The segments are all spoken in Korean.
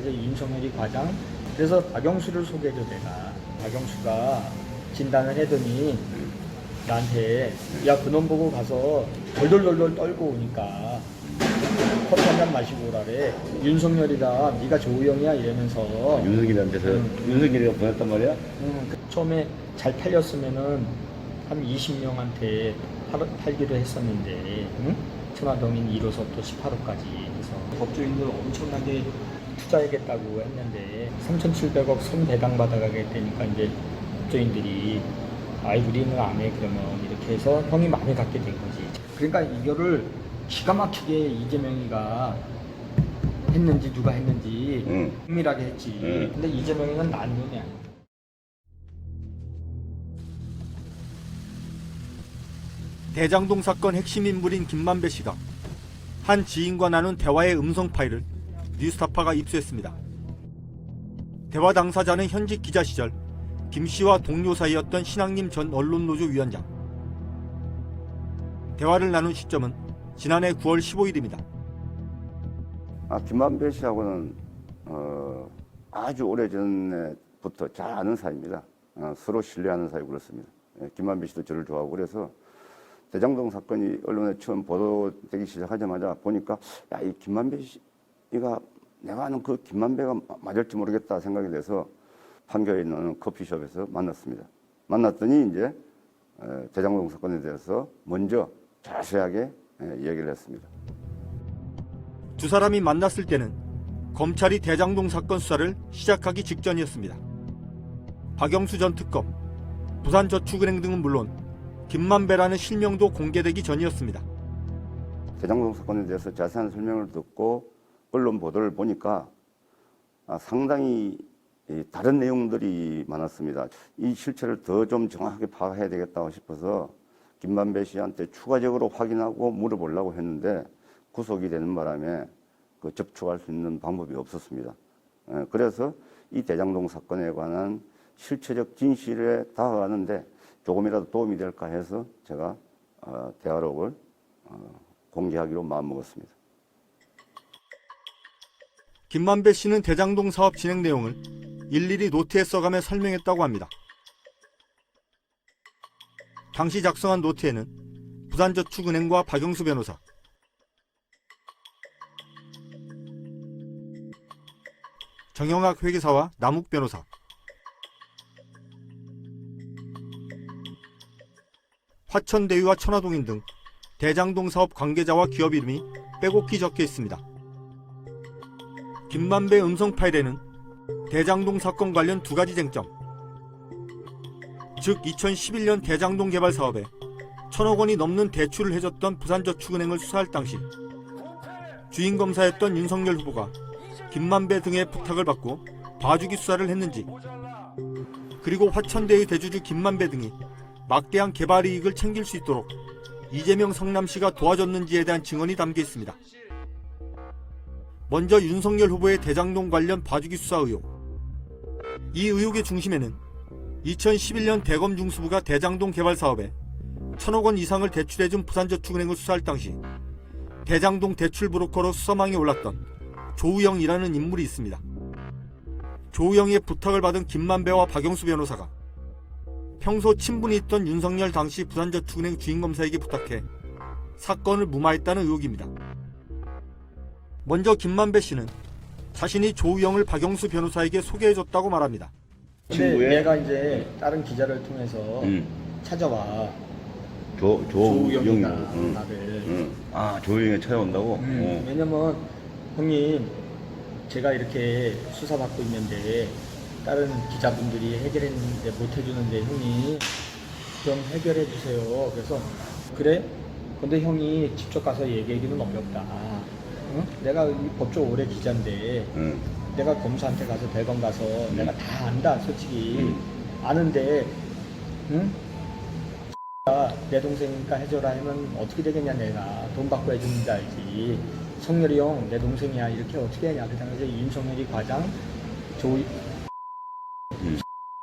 당시에 윤석열이 과장. 그래서 박영수를 소개해줘 내가. 박영수가 진단을 해더니 나한테 야 그놈 보고 가서 덜덜덜덜 떨고 오니까 커피 한잔 마시고 오라래. 윤석열이다 네가 조우영이야 이러면서. 윤석열한테서 윤석열이가 보냈단 말이야? 처음에 잘 팔렸으면은 한 20명한테 팔기로 했었는데 천화동인 1호서부터 18호까지 해서 법조인들 엄청나게 투자하겠다고 했는데 3,700억 손배당 받아가겠다니까 이제 법조인들이 아이 우리는 안 해 그러면 이렇게 해서 형이 마음에 갖게 된 거지. 그러니까 이거를 기가 막히게 이재명이가 했는지 누가 했는지 은밀하게 했지. 근데 이재명이는 난 놈이 아니야. 대장동 사건 핵심 인물인 김만배 씨가 한 지인과 나눈 대화의 음성 파일을 뉴스타파가 입수했습니다. 대화 당사자는 현직 기자 시절 김 씨와 동료 사이였던 신학림 전 언론노조 위원장. 대화를 나눈 시점은 지난해 9월 15일입니다. 김만배 씨하고는 아주 오래전부터 잘 아는 사이입니다. 서로 신뢰하는 사이고 그렇습니다. 김만배 씨도 저를 좋아하고 그래서 대장동 사건이 언론에 처음 보도되기 시작하자마자 보니까 야, 이 김만배 씨가 내가 아는 그 김만배가 맞을지 모르겠다 생각이 돼서 판교에 있는 커피숍에서 만났습니다. 만났더니 이제 대장동 사건에 대해서 먼저 자세하게 얘기를 했습니다. 두 사람이 만났을 때는 검찰이 대장동 사건 수사를 시작하기 직전이었습니다. 박영수 전 특검, 부산저축은행 등은 물론 김만배라는 실명도 공개되기 전이었습니다. 대장동 사건에 대해서 자세한 설명을 듣고 언론 보도를 보니까 상당히 다른 내용들이 많았습니다. 이 실체를 더 좀 정확하게 파악해야 되겠다고 싶어서 김만배 씨한테 추가적으로 확인하고 물어보려고 했는데 구속이 되는 바람에 그 접촉할 수 있는 방법이 없었습니다. 그래서 이 대장동 사건에 관한 실체적 진실에 다가가는데 조금이라도 도움이 될까 해서 제가 대화록을 공개하기로 마음먹었습니다. 김만배 씨는 대장동 사업 진행 내용을 일일이 노트에 써가며 설명했다고 합니다. 당시 작성한 노트에는 부산저축은행과 박영수 변호사, 정영학 회계사와 남욱 변호사, 화천대유와 천화동인 등 대장동 사업 관계자와 기업 이름이 빼곡히 적혀 있습니다. 김만배 음성 파일에는 대장동 사건 관련 두 가지 쟁점, 즉 2011년 대장동 개발 사업에 1,000억 원이 넘는 대출을 해줬던 부산저축은행을 수사할 당시 주인 검사였던 윤석열 후보가 김만배 등의 부탁을 받고 봐주기 수사를 했는지, 그리고 화천대유 대주주 김만배 등이 막대한 개발 이익을 챙길 수 있도록 이재명 성남시가 도와줬는지에 대한 증언이 담겨 있습니다. 먼저 윤석열 후보의 대장동 관련 봐주기 수사 의혹. 이 의혹의 중심에는 2011년 대검 중수부가 대장동 개발 사업에 1,000억 원 이상을 대출해준 부산저축은행을 수사할 당시 대장동 대출 브로커로 수사망에 올랐던 조우영이라는 인물이 있습니다. 조우영의 부탁을 받은 김만배와 박영수 변호사가 평소 친분이 있던 윤석열 당시 부산저축은행 주인검사에게 부탁해 사건을 무마했다는 의혹입니다. 먼저 김만배 씨는 자신이 조우영을 박영수 변호사에게 소개해줬다고 말합니다. 근데 내가 이제 다른 기자를 통해서 찾아와. 조우영이가 나를. 조우영이 찾아온다고? 왜냐면 형님 제가 이렇게 수사받고 있는데 다른 기자분들이 해결했는데 못 해주는데 형이 좀 해결해 주세요. 그래서 그래? 근데 형이 직접 가서 얘기하기는 어렵다. 응? 내가 이 법조 오래 기자인데 내가 검사한테 가서 대검 가서 내가 다 안다 솔직히 아는데 응? 내 동생이니까 해줘라 하면 어떻게 되겠냐. 내가 돈 받고 해주는 줄 알지. 성렬이 형 내 동생이야 이렇게 어떻게 하냐. 그 당시에 윤석열이 과장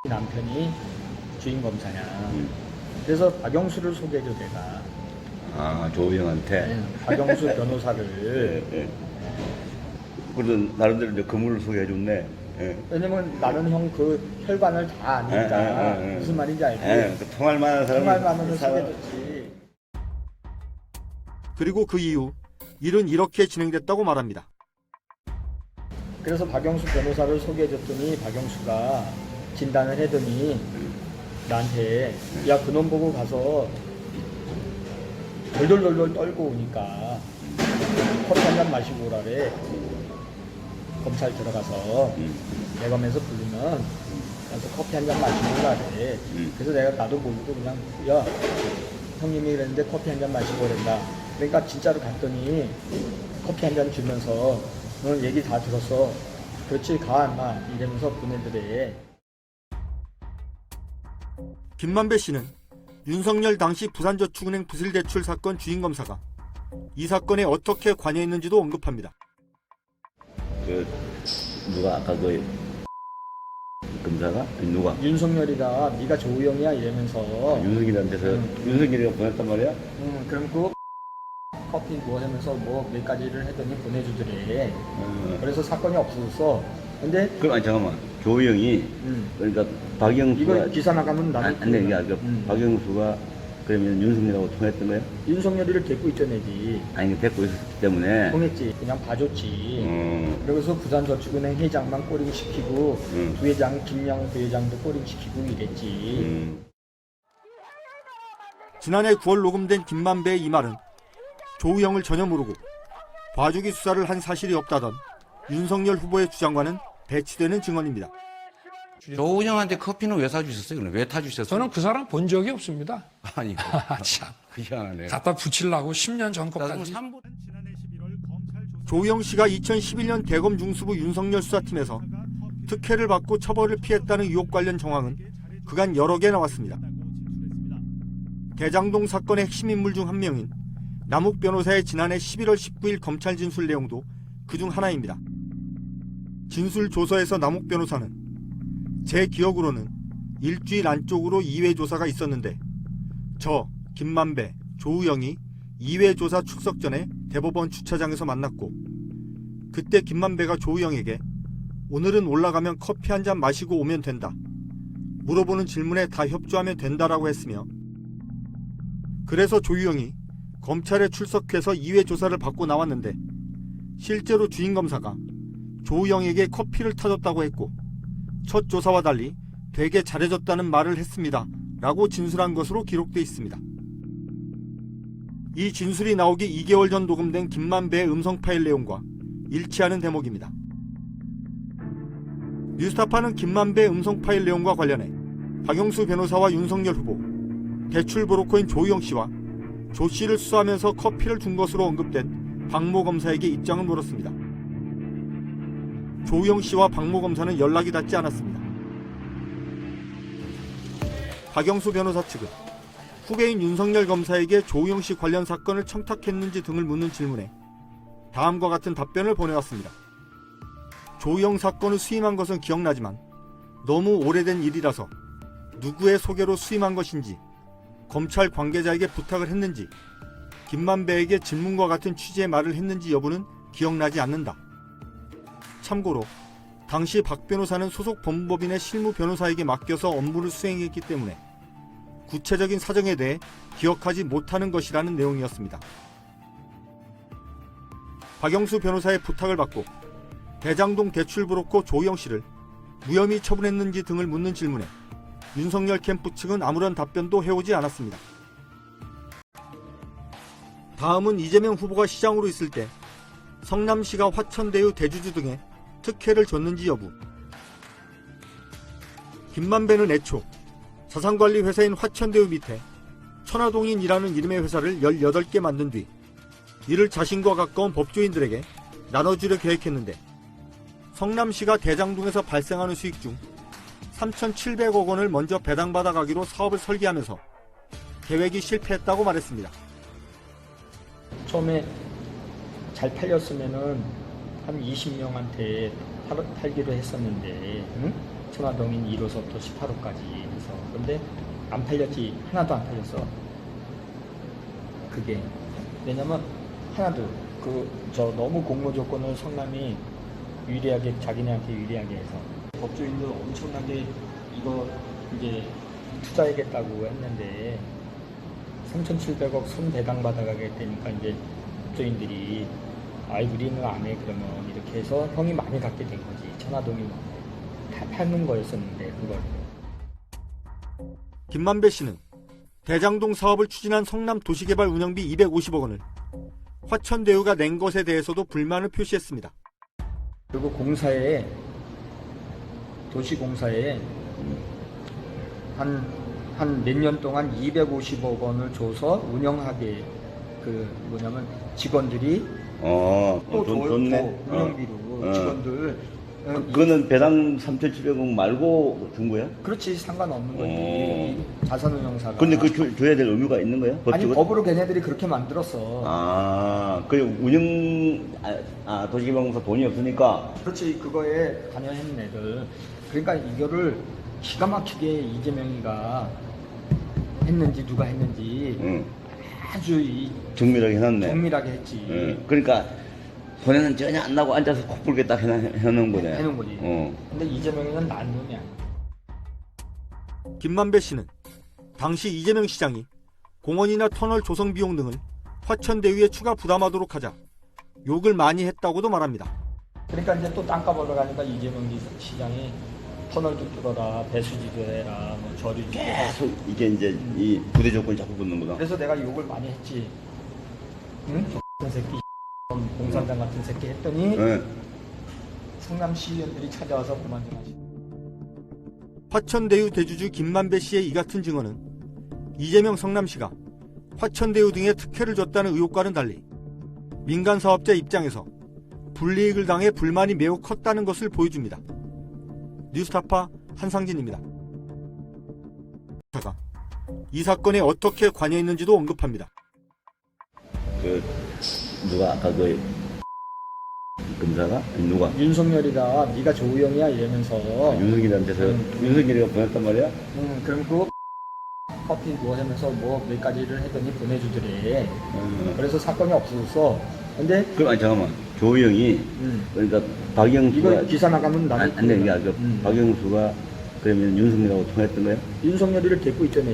남편이 주인검사냐. 그래서 박영수를 소개해줘 내가. 조우영한테? 박영수 변호사를. 그래도 나름대로 이제 그물을 소개해줬네. 예. 왜냐면 나는 형 그 혈관을 다 아니까 무슨 말인지 알지? 통할 만한 사람을 통할 만한 소개해줬지. 그리고 그 이후 일은 이렇게 진행됐다고 말합니다. 그래서 박영수 변호사를 소개해줬더니 박영수가 진단을 하더니 나한테 야 그놈 보고 가서 덜덜덜덜 떨고 오니까 커피 한 잔 마시고 오라래. 검찰 들어가서 대검에서 부르면 가서 커피 한 잔 마시고 오라래. 그래서 내가 나도 모르고 그냥 야 형님이 그랬는데 커피 한 잔 마시고 오란다. 그러니까 진짜로 갔더니 커피 한 잔 주면서 너는 얘기 다 들었어. 그렇지 가 인마 이러면서 보내더래. 김만배 씨는 윤석열 당시 부산저축은행 부실대출 사건 주임검사가 이 사건에 어떻게 관여했는지도 언급합니다. 그 누가 아까 그 검사가 누가 윤석열이가 네가 조우영이야 이러면서 윤석열한테서 윤석열이가 보냈단 말이야? 그럼 그 커피 뭐 하면서 뭐 몇 가지를 했더니 보내주더래. 그래서 사건이 없어졌어. 근데 그럼 아니 잠깐만 조영이 그러니까 박영수가 이거 기사 나가면 나도 안돼 이게 아니라 박영수가 그러면 윤석열하고 통했던 거야? 윤석열이를 데리고 있던 애지. 아니 데리고 있었기 때문에 통했지. 그냥 봐줬지. 그래서 부산저축은행 회장만 꼬링 시키고 부회장 김양 부회장도 꼬링 시키고 이랬지. 지난해 9월 녹음된 김만배의 이 말은 조우영을 전혀 모르고 봐주기 수사를 한 사실이 없다던 윤석열 후보의 주장과는 배치되는 증언입니다. 조은영한테 커피는 왜 사주셨어요? 그럼 왜 타주셨어요? 저는 그 사람 본 적이 없습니다. 아니, 참. 희한하네. 갖다 붙이려고 10년 전 것까지. 조우영 씨가 2011년 대검 중수부 윤석열 수사팀에서 특혜를 받고 처벌을 피했다는 의혹 관련 정황은 그간 여러 개 나왔습니다. 대장동 사건의 핵심 인물 중 한 명인 남욱 변호사의 지난해 11월 19일 검찰 진술 내용도 그중 하나입니다. 진술 조서에서 남욱 변호사는 제 기억으로는 일주일 안쪽으로 2회 조사가 있었는데 저 김만배, 조우영이 2회 조사 출석 전에 대법원 주차장에서 만났고 그때 김만배가 조우영에게 오늘은 올라가면 커피 한 잔 마시고 오면 된다. 물어보는 질문에 다 협조하면 된다라고 했으며 그래서 조우영이 검찰에 출석해서 2회 조사를 받고 나왔는데 실제로 주임검사가 조우영에게 커피를 타줬다고 했고 첫 조사와 달리 되게 잘해줬다는 말을 했습니다. 라고 진술한 것으로 기록되어 있습니다. 이 진술이 나오기 2개월 전 녹음된 김만배의 음성 파일 내용과 일치하는 대목입니다. 뉴스타파는 김만배의 음성 파일 내용과 관련해 박영수 변호사와 윤석열 후보, 대출 브로커인 조우영 씨와 조 씨를 수사하면서 커피를 준 것으로 언급된 박모 검사에게 입장을 물었습니다. 조우영 씨와 박모 검사는 연락이 닿지 않았습니다. 박영수 변호사 측은 후배인 윤석열 검사에게 조우영 씨 관련 사건을 청탁했는지 등을 묻는 질문에 다음과 같은 답변을 보내왔습니다. 조우영 사건을 수임한 것은 기억나지만 너무 오래된 일이라서 누구의 소개로 수임한 것인지 검찰 관계자에게 부탁을 했는지 김만배에게 질문과 같은 취지의 말을 했는지 여부는 기억나지 않는다. 참고로 당시 박 변호사는 소속 법무법인의 실무 변호사에게 맡겨서 업무를 수행했기 때문에 구체적인 사정에 대해 기억하지 못하는 것이라는 내용이었습니다. 박영수 변호사의 부탁을 받고 대장동 대출 브로커 조우영 씨를 무혐의 처분했는지 등을 묻는 질문에 윤석열 캠프 측은 아무런 답변도 해오지 않았습니다. 다음은 이재명 후보가 시장으로 있을 때 성남시가 화천대유 대주주 등에 특혜를 줬는지 여부. 김만배는 애초 자산관리 회사인 화천대유 밑에 천화동인이라는 이름의 회사를 18개 만든 뒤 이를 자신과 가까운 법조인들에게 나눠주려 계획했는데 성남시가 대장동에서 발생하는 수익 중 3,700억 원을 먼저 배당받아 가기로 사업을 설계하면서 계획이 실패했다고 말했습니다. 처음에 잘 팔렸으면은 한 20명한테 팔기로 했었는데 천화동인 1호서부터 18호까지 해서 근데 안 팔렸지. 하나도 안 팔렸어. 그게 왜냐면 하나도 너무 공모 조건을 성남이 유리하게 자기네한테 유리하게 해서 법조인들 엄청나게 이거 이제 투자하겠다고 했는데 3,700억 손대당 받아가겠다니까 이제 법조인들이 아이 우리는 안 해 그러면 이렇게 해서 형이 많이 갖게 된 거지. 천화동이 다 파는 거였었는데 그걸. 김만배 씨는 대장동 사업을 추진한 성남 도시개발 운영비 250억 원을 화천대유가 낸 것에 대해서도 불만을 표시했습니다. 그리고 공사에 도시공사에 한 몇 년 동안 250억 원을 줘서 운영하게 그 뭐냐면 직원들이 또 좋네. 운영비로 직원들 그거는 배당 3,700억 말고 준 거야? 그렇지 상관없는 거지 자산운용사가. 근데 그 줘야 될 의무가 있는 거야? 아니 법적으로? 법으로 걔네들이 그렇게 만들었어. 그 도시개발공사 돈이 없으니까. 그렇지 그거에 관여했는 애들. 그러니까 이거를 기가 막히게 이재명이가 했는지 누가 했는지 응. 아주 정밀하게 해놨네. 정밀하게 했지. 응. 그러니까 손해는 전혀 안 나고 앉아서 코 풀게 딱 해놓은 거네. 해놓은 거지. 어. 근데 이재명이는 난 놈이야. 김만배 씨는 당시 이재명 시장이 공원이나 터널 조성 비용 등을 화천대유에 추가 부담하도록 하자 욕을 많이 했다고도 말합니다. 그러니까 이제 또 땅값 올라가니까 이재명 시장이 터널도 뚫어라, 배수지도 해라, 뭐 저류지도 해라. 계속 이게 이제 이 부대 조건이 자꾸 붙는구나. 그래서 내가 욕을 많이 했지. 응? 같은 새끼, 공산당 같은 새끼 했더니 응. 성남 시의원들이 찾아와서 그만 좀 하시고. 화천대유 대주주 김만배 씨의 이 같은 증언은 이재명 성남시가 화천대유 등에 특혜를 줬다는 의혹과는 달리 민간 사업자 입장에서 불이익을 당해 불만이 매우 컸다는 것을 보여줍니다. 뉴스타파 한상진입니다. 이 사건에 어떻게 관여했는지도 언급합니다. 누가 아까 검사가? 아니, 누가? 윤석열이가 네가 조우영이야 이러면서 윤석열한테서 윤석열이가 보냈단 말이야? 그럼 그 커피 뭐 하면서 뭐 몇 가지를 했더니 보내주더래. 그래서 사건이 없어졌어. 근데 그럼 아니 잠깐만 조우영이 그러니까 박영수가 이거 기사 나가면 나는 안 되는 게 아니라 박영수가 그러면 윤석열하고 통했던 거야? 윤석열이를 데리고 있던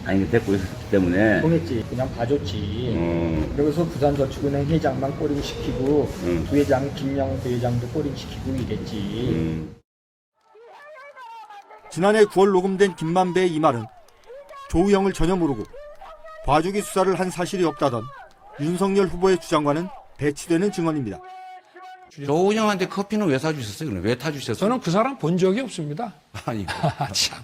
아니 데리고 있었기 때문에 통했지. 그냥 봐줬지. 그래서 부산저축은행 회장만 꼬리고 시키고 부회장 김영 부회장도 꼬리고 시키고 이랬지. 지난해 9월 녹음된 김만배의 이 말은 조우영을 전혀 모르고 봐주기 수사를 한 사실이 없다던 윤석열 후보의 주장과는 배치되는 증언입니다. 조은영한테 커피는 왜 사주셨어요? 왜 타주셨어요? 저는 그 사람 본 적이 없습니다. 아니 참.